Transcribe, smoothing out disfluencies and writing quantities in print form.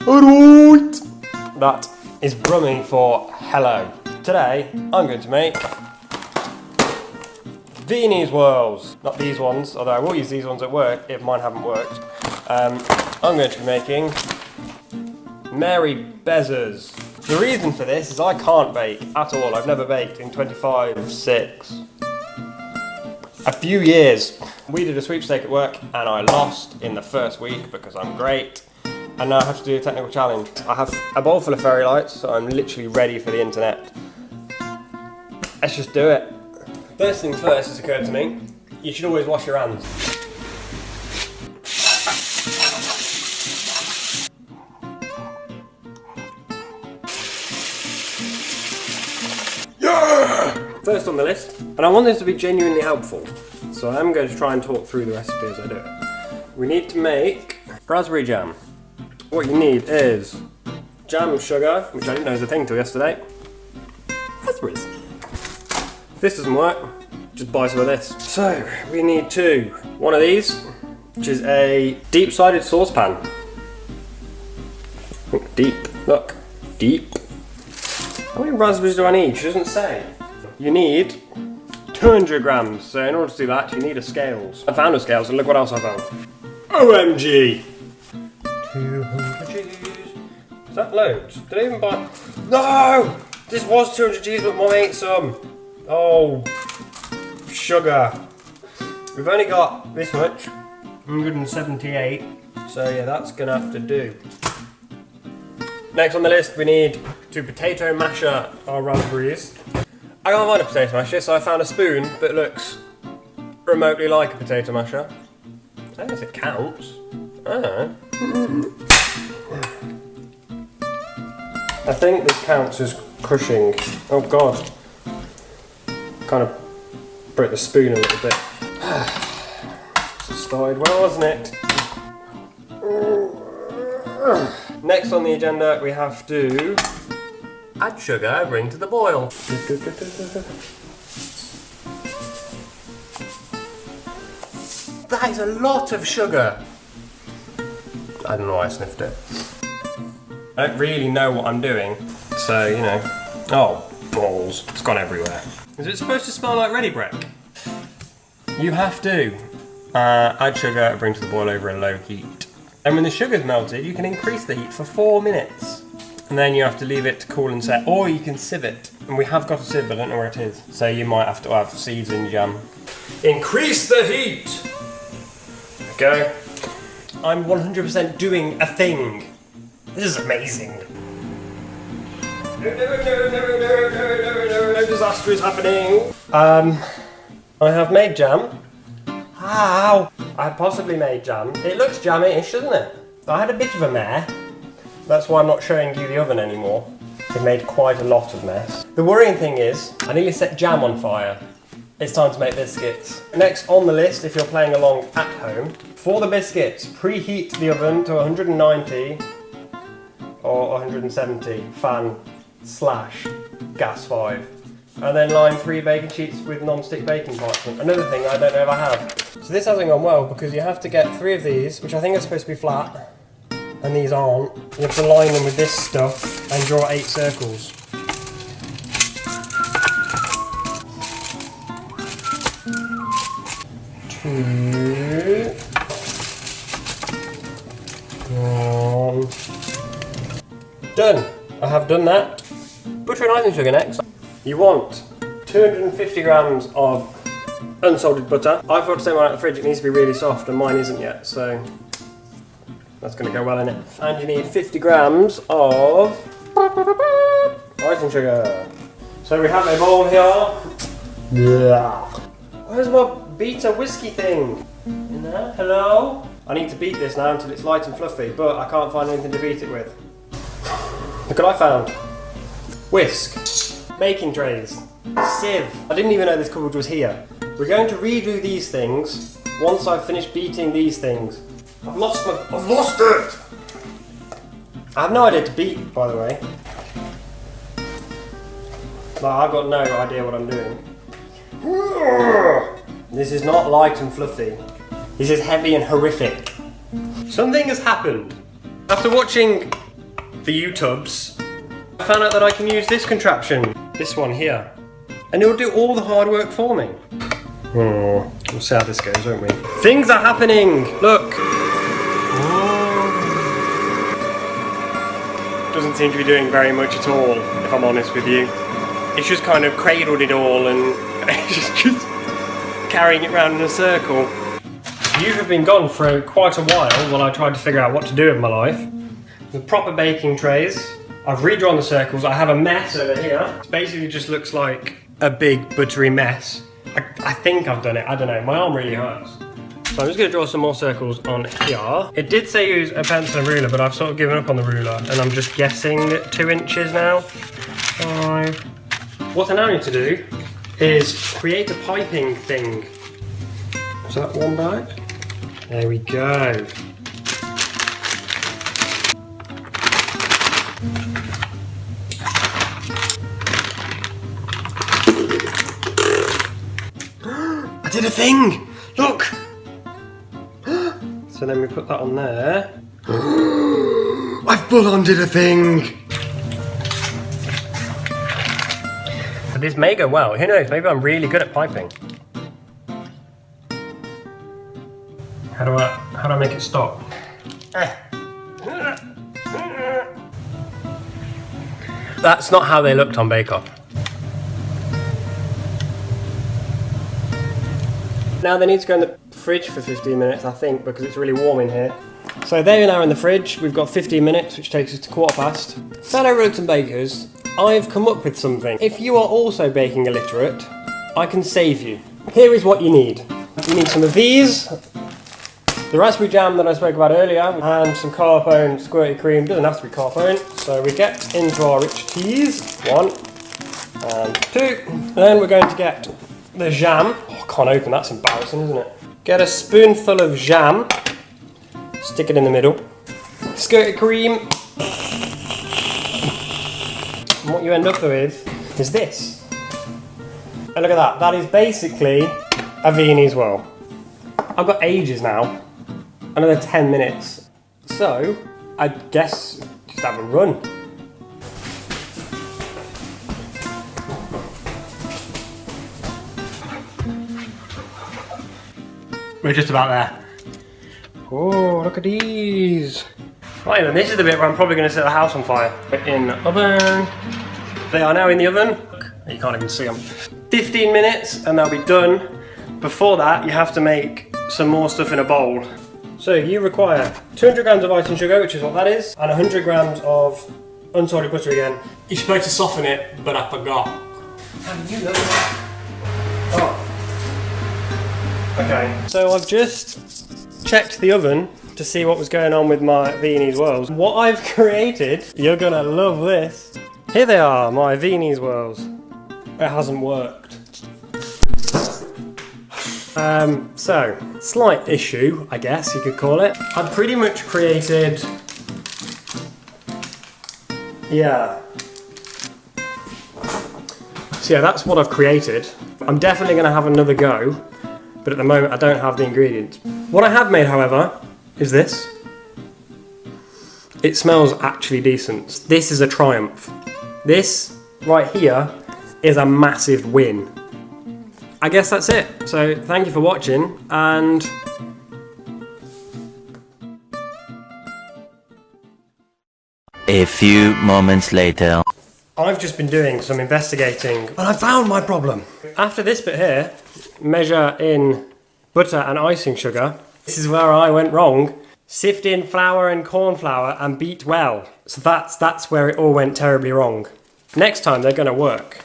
Alright! That is brumming for hello. Today, I'm going to make Viennese Whirls. Not these ones, although I will use these ones at work if mine haven't worked. I'm going to be making Mary Bezzers. The reason for this is I can't bake at all. I've never baked in 25-6. A few years. We did a sweepstake at work and I lost in the first week because I'm great. And now I have to do a technical challenge. I have a bowl full of fairy lights, so I'm literally ready for the internet. Let's just do it. First things first has occurred to me, you should always wash your hands. Yeah! First on the list, and I want this to be genuinely helpful, so I'm going to try and talk through the recipe as I do it. We need to make raspberry jam. What you need is jam sugar, which I didn't know was a thing till yesterday. Raspberries. If this doesn't work, just buy some of this. So, we need one of these, which is a deep-sided saucepan. Deep, look, deep. How many raspberries do I need? She doesn't say. You need 200 grams, so in order to do that, you need a scales. I found a scales, and look what else I found. OMG! 200 G's. Is that loads? Did I even buy? No! This was 200 G's, but Mum ate some. Oh, sugar. We've only got this much, 178. So yeah, that's gonna have to do. Next on the list, we need to potato masher our raspberries. I can't find a potato masher, so I found a spoon that looks remotely like a potato masher. I guess it counts. I think this counts as crushing. Oh god. Kind of broke the spoon a little bit. Started well, wasn't it? Next on the agenda, we have to add sugar, bring to the boil. That is a lot of sugar. I don't know why I sniffed it. I don't really know what I'm doing, so you know. Oh, balls. It's gone everywhere. Is it supposed to smell like ready break? You have to add sugar and bring to the boil over a low heat. And when the sugar's melted, you can increase the heat for 4 minutes. And then you have to leave it to cool and set, or you can sieve it. And we have got a sieve, but I don't know where it is. So you might have to have seeds in jam. Increase the heat! Go. I'm 100% doing a thing. This is amazing. No, disaster is happening. I have made jam. How? I have possibly made jam. It looks jammy-ish, doesn't it? I had a bit of a mess. That's why I'm not showing you the oven anymore. It made quite a lot of mess. The worrying thing is, I nearly set jam on fire. It's time to make biscuits. Next on the list, if you're playing along at home, for the biscuits, preheat the oven to 190 or 170 fan/gas 5. And then line 3 baking sheets with non-stick baking parchment. Another thing I don't know if I have. So this hasn't gone well because you have to get 3 of these, which I think are supposed to be flat, and these aren't. You have to line them with this stuff and draw 8 circles. Done. I have done that. Butter and icing sugar next. You want 250 grams of unsalted butter. I forgot to take mine out of the fridge. It needs to be really soft, and mine isn't yet, so that's going to go well in it. And you need 50 grams of icing sugar. So we have a bowl here. Yeah. Where's my beta whiskey thing? In there? Hello? I need to beat this now until it's light and fluffy, but I can't find anything to beat it with. Look what I found. Whisk. Baking trays. Sieve. I didn't even know this cupboard was here. We're going to redo these things once I've finished beating these things. I've lost it! I have no idea to beat, by the way. Like, I've got no idea what I'm doing. This is not light and fluffy. This is heavy and horrific. Something has happened. After watching the U-tubs, I found out that I can use this contraption, this one here, and it'll do all the hard work for me. Oh, we'll see how this goes, won't we? Things are happening! Look! Doesn't seem to be doing very much at all, if I'm honest with you. It's just kind of cradled it all and it's just carrying it round in a circle. You have been gone for quite a while I tried to figure out what to do with my life. The proper baking trays. I've redrawn the circles. I have a mess over here. It basically just looks like a big buttery mess. I think I've done it, I don't know, my arm really hurts. So I'm just going to draw some more circles on here. It did say use a pencil and ruler, but I've sort of given up on the ruler and I'm just guessing 2 inches now. 5. What I now need to do is create a piping thing. Is that one back? There we go. I did a thing! Look! So then we put that on there. I full on did a thing! But this may go well. Who knows? Maybe I'm really good at piping. How do I make it stop? That's not how they looked on Bake Off. Now they need to go in the fridge for 15 minutes, I think, because it's really warm in here. So they're now in the fridge. We've got 15 minutes, which takes us to 1:15. Fellow rugs and bakers, I've come up with something. If you are also baking illiterate, I can save you. Here is what you need. You need some of these, the raspberry jam that I spoke about earlier, and some carpone squirty cream. Doesn't have to be carpone. So we get into our rich teas. 1 and 2. Then we're going to get the jam. Oh, I can't open, that's embarrassing, isn't it? Get a spoonful of jam, stick it in the middle. Squirty cream. And what you end up with is this. And look at that, that is basically a Viennese whirl. I've got ages now, another 10 minutes. So, I guess just have a run. We're just about there. Oh, look at these. Right then, this is the bit where I'm probably going to set the house on fire. In the oven. They are now in the oven. You can't even see them. 15 minutes and they'll be done. Before that, you have to make some more stuff in a bowl. So you require 200 grams of icing sugar, which is what that is, and 100 grams of unsalted butter again. You're supposed to soften it, but I forgot. How did you know that? Oh. Okay, so I've just checked the oven to see what was going on with my Viennese whirls. What I've created, you're gonna love this. Here they are, my Viennese whirls. It hasn't worked. So, slight issue, I guess you could call it. I've pretty much created, yeah. So yeah, that's what I've created. I'm definitely gonna have another go, but at the moment I don't have the ingredients. What I have made, however, is this. It smells actually decent. This is a triumph. This right here is a massive win. I guess that's it. So thank you for watching, and a few moments later. I've just been doing some investigating and I found my problem. After this bit here, measure in butter and icing sugar. This is where I went wrong. Sift in flour and corn flour and beat well. So that's where it all went terribly wrong. Next time they're gonna work.